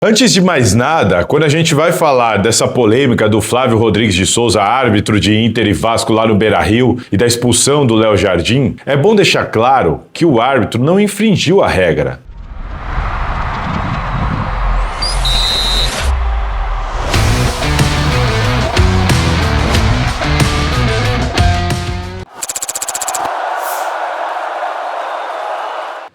Antes de mais nada, quando a gente vai falar dessa polêmica do Flávio Rodrigues de Souza, árbitro de Inter e Vasco lá no Beira-Rio, e da expulsão do Léo Jardim, é bom deixar claro que o árbitro não infringiu a regra.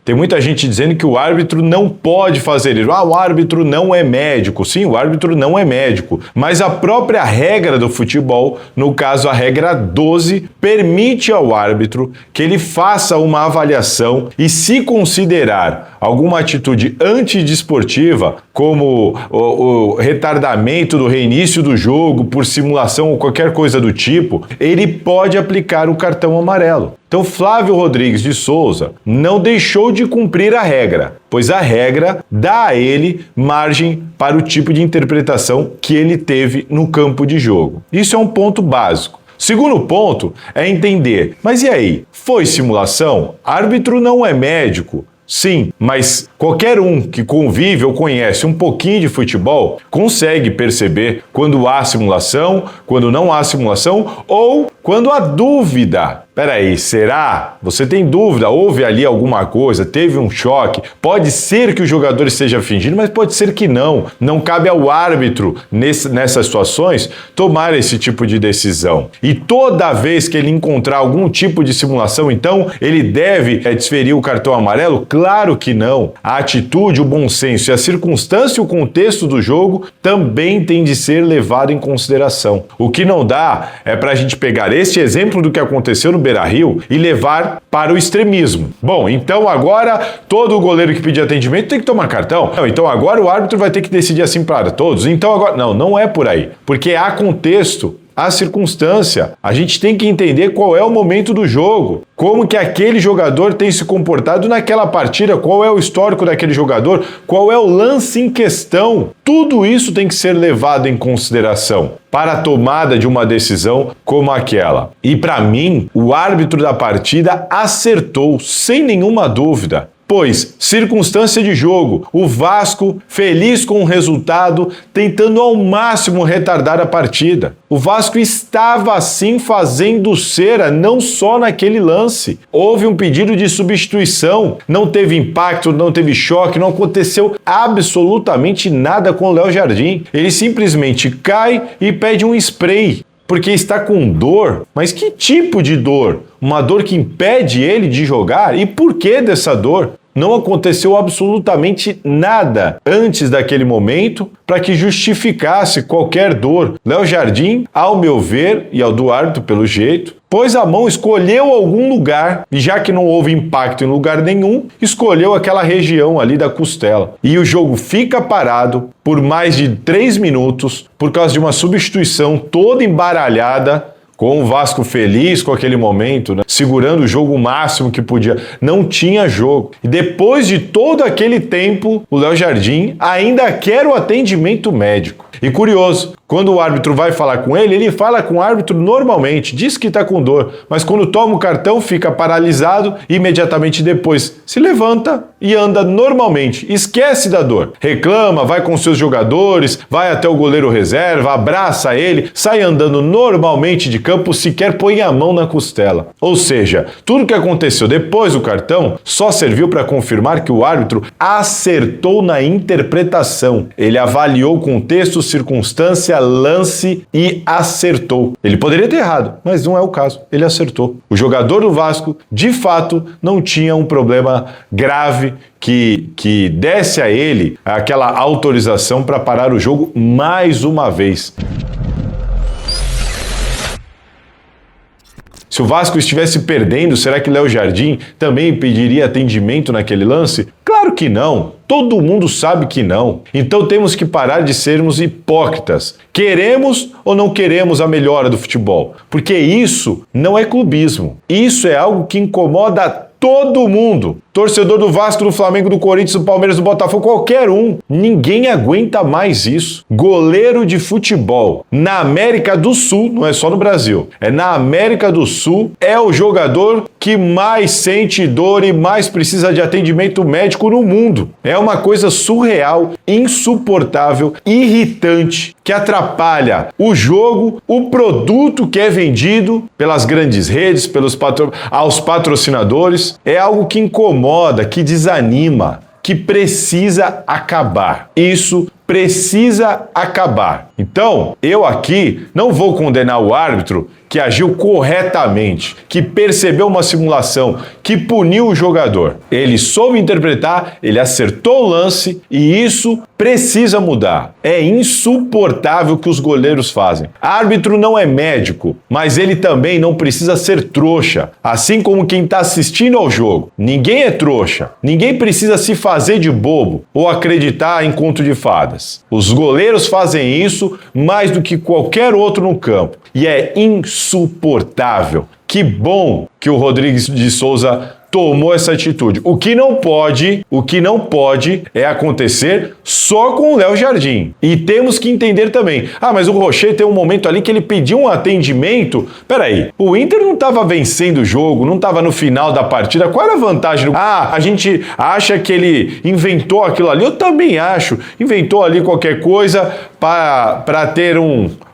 Tem muita gente dizendo que o árbitro não pode fazer isso. O árbitro não é médico. Sim, o árbitro não é médico. Mas a própria regra do futebol, no caso a regra 12, permite ao árbitro que ele faça uma avaliação e, se considerar alguma atitude antidesportiva, como o retardamento do reinício do jogo por simulação ou qualquer coisa do tipo, ele pode aplicar o cartão amarelo. Então, Flávio Rodrigues de Souza não deixou de cumprir a regra, pois a regra dá a ele margem para o tipo de interpretação que ele teve no campo de jogo. Isso é um ponto básico. Segundo ponto é entender, mas e aí? Foi simulação? Árbitro não é médico. Sim, mas qualquer um que convive ou conhece um pouquinho de futebol consegue perceber quando há simulação, quando não há simulação ou quando há dúvida. Peraí, será? Você tem dúvida? Houve ali alguma coisa? Teve um choque? Pode ser que o jogador esteja fingindo, mas pode ser que não. Não cabe ao árbitro, nessas situações, tomar esse tipo de decisão. E toda vez que ele encontrar algum tipo de simulação, então, ele deve desferir o cartão amarelo? Claro que não. A atitude, o bom senso e a circunstância e o contexto do jogo também tem de ser levado em consideração. O que não dá é para a gente pegar este exemplo do que aconteceu no Beira-Rio e levar para o extremismo. Bom, então agora todo goleiro que pedir atendimento tem que tomar cartão? Não, então agora o árbitro vai ter que decidir assim para todos? Então agora... Não é por aí. Porque há contexto, há circunstância. A gente tem que entender qual é o momento do jogo, como que aquele jogador tem se comportado naquela partida, qual é o histórico daquele jogador, qual é o lance em questão. Tudo isso tem que ser levado em consideração para a tomada de uma decisão como aquela. E para mim, o árbitro da partida acertou, sem nenhuma dúvida. Pois, circunstância de jogo, o Vasco feliz com o resultado, tentando ao máximo retardar a partida. O Vasco estava assim fazendo cera, não só naquele lance. Houve um pedido de substituição, não teve impacto, não teve choque, não aconteceu absolutamente nada com o Léo Jardim. Ele simplesmente cai e pede um spray. Porque está com dor, mas que tipo de dor? Uma dor que impede ele de jogar? E por que dessa dor? Não aconteceu absolutamente nada antes daquele momento para que justificasse qualquer dor. Léo Jardim, ao meu ver, e ao do árbitro pelo jeito, pôs a mão, escolheu algum lugar, e já que não houve impacto em lugar nenhum, escolheu aquela região ali da costela. E o jogo fica parado por mais de 3 minutos por causa de uma substituição toda embaralhada, com o Vasco feliz com aquele momento, né? Segurando o jogo o máximo que podia. Não tinha jogo. E depois de todo aquele tempo, o Léo Jardim ainda quer o atendimento médico. E curioso, quando o árbitro vai falar com ele, ele fala com o árbitro normalmente, diz que está com dor, mas quando toma o cartão fica paralisado e imediatamente depois se levanta e anda normalmente, esquece da dor, reclama, vai com seus jogadores, vai até o goleiro reserva, abraça ele, sai andando normalmente de campo, sequer põe a mão na costela. Ou seja, tudo que aconteceu depois do cartão só serviu para confirmar que o árbitro acertou na interpretação. Ele avaliou o contexto, circunstância, lance e acertou. Ele poderia ter errado, mas não é o caso. Ele acertou. O jogador do Vasco, de fato, não tinha um problema grave que desse a ele aquela autorização para parar o jogo mais uma vez. Se o Vasco estivesse perdendo, será que Léo Jardim também pediria atendimento naquele lance? Claro que não. Todo mundo sabe que não. Então temos que parar de sermos hipócritas. Queremos ou não queremos a melhora do futebol? Porque isso não é clubismo. Isso é algo que incomoda todo mundo. torcedor do Vasco, do Flamengo, do Corinthians, do Palmeiras, do Botafogo, qualquer um. Ninguém aguenta mais isso. Goleiro de futebol na América do Sul, não é só no Brasil, é na América do Sul, é o jogador que mais sente dor e mais precisa de atendimento médico no mundo. É uma coisa surreal, insuportável, irritante, que atrapalha o jogo, o produto que é vendido pelas grandes redes, aos patrocinadores. É algo que incomoda, que desanima, que precisa acabar. Isso precisa acabar. Então, eu aqui não vou condenar o árbitro que agiu corretamente, que percebeu uma simulação, que puniu o jogador. Ele soube interpretar, ele acertou o lance e isso precisa mudar. É insuportável o que os goleiros fazem. Árbitro não é médico, mas ele também não precisa ser trouxa, assim como quem está assistindo ao jogo. Ninguém é trouxa, ninguém precisa se fazer de bobo ou acreditar em conto de fadas. Os goleiros fazem isso mais do que qualquer outro no campo e é insuportável. Que bom que o Rodrigues de Souza tomou essa atitude. O que não pode é acontecer só com o Léo Jardim. E temos que entender também. Mas o Rocher tem um momento ali que ele pediu um atendimento. Peraí, o Inter não estava vencendo o jogo, não estava no final da partida. Qual era a vantagem? A gente acha que ele inventou aquilo ali. Eu também acho. Inventou ali qualquer coisa para ter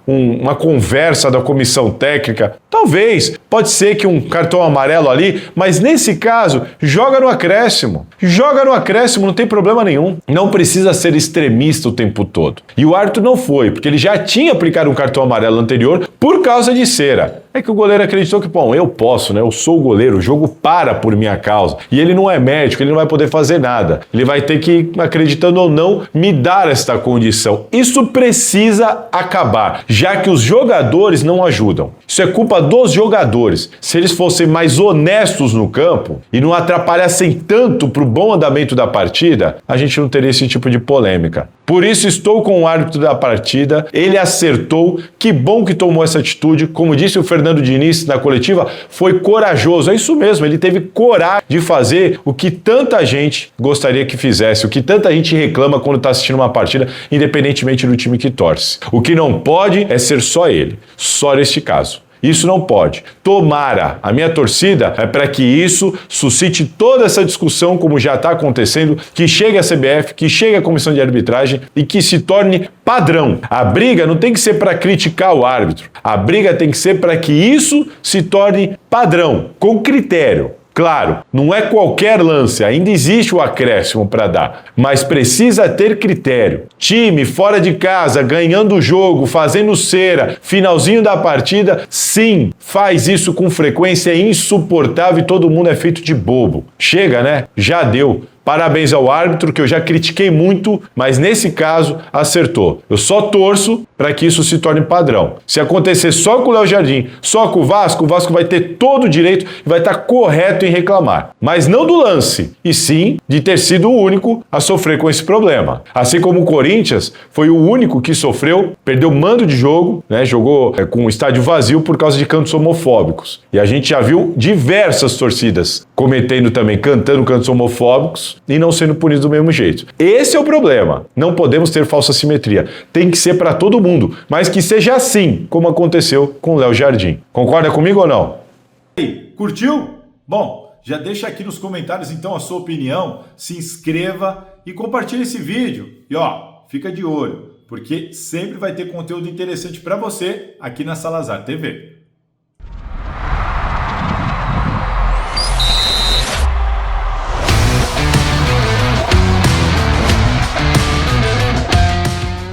uma conversa da comissão técnica. Talvez, pode ser que um cartão amarelo ali, mas nesse caso, joga no acréscimo. Joga no acréscimo, não tem problema nenhum. Não precisa ser extremista o tempo todo. E o árbitro não foi, porque ele já tinha aplicado um cartão amarelo anterior por causa de cera. É que o goleiro acreditou que, bom, eu posso, né? Eu sou o goleiro, o jogo para por minha causa. E ele não é médico, ele não vai poder fazer nada. Ele vai ter que, acreditando ou não, me dar esta condição. Isso precisa acabar, já que os jogadores não ajudam. Isso é culpa dos jogadores. Se eles fossem mais honestos no campo e não atrapalhassem tanto para o bom andamento da partida, a gente não teria esse tipo de polêmica. Por isso estou com o árbitro da partida, ele acertou, que bom que tomou essa atitude, como disse o Fernando Diniz na coletiva, foi corajoso, é isso mesmo, ele teve coragem de fazer o que tanta gente gostaria que fizesse, o que tanta gente reclama quando está assistindo uma partida, independentemente do time que torce. O que não pode é ser só ele, só neste caso. Isso não pode. Tomara, a minha torcida é para que isso suscite toda essa discussão, como já está acontecendo, que chegue a CBF, que chegue a comissão de arbitragem e que se torne padrão. A briga não tem que ser para criticar o árbitro. A briga tem que ser para que isso se torne padrão, com critério. Claro, não é qualquer lance, ainda existe o acréscimo para dar, mas precisa ter critério. Time fora de casa, ganhando o jogo, fazendo cera, finalzinho da partida, sim, faz isso com frequência, é insuportável e todo mundo é feito de bobo. Chega, né? Já deu. Parabéns ao árbitro, que eu já critiquei muito, mas nesse caso acertou. Eu só torço para que isso se torne padrão. Se acontecer só com o Léo Jardim, só com o Vasco vai ter todo o direito e vai estar correto em reclamar. Mas não do lance, e sim de ter sido o único a sofrer com esse problema. Assim como o Corinthians foi o único que sofreu, perdeu mando de jogo, né? Jogou com o estádio vazio por causa de cantos homofóbicos. E a gente já viu diversas torcidas cometendo também, cantando cantos homofóbicos, e não sendo punido do mesmo jeito. Esse é o problema. Não podemos ter falsa simetria. Tem que ser para todo mundo, mas que seja assim, como aconteceu com o Léo Jardim. Concorda comigo ou não? E aí, curtiu? Bom, já deixa aqui nos comentários então a sua opinião, se inscreva e compartilhe esse vídeo. E fica de olho, porque sempre vai ter conteúdo interessante para você aqui na Salazar TV.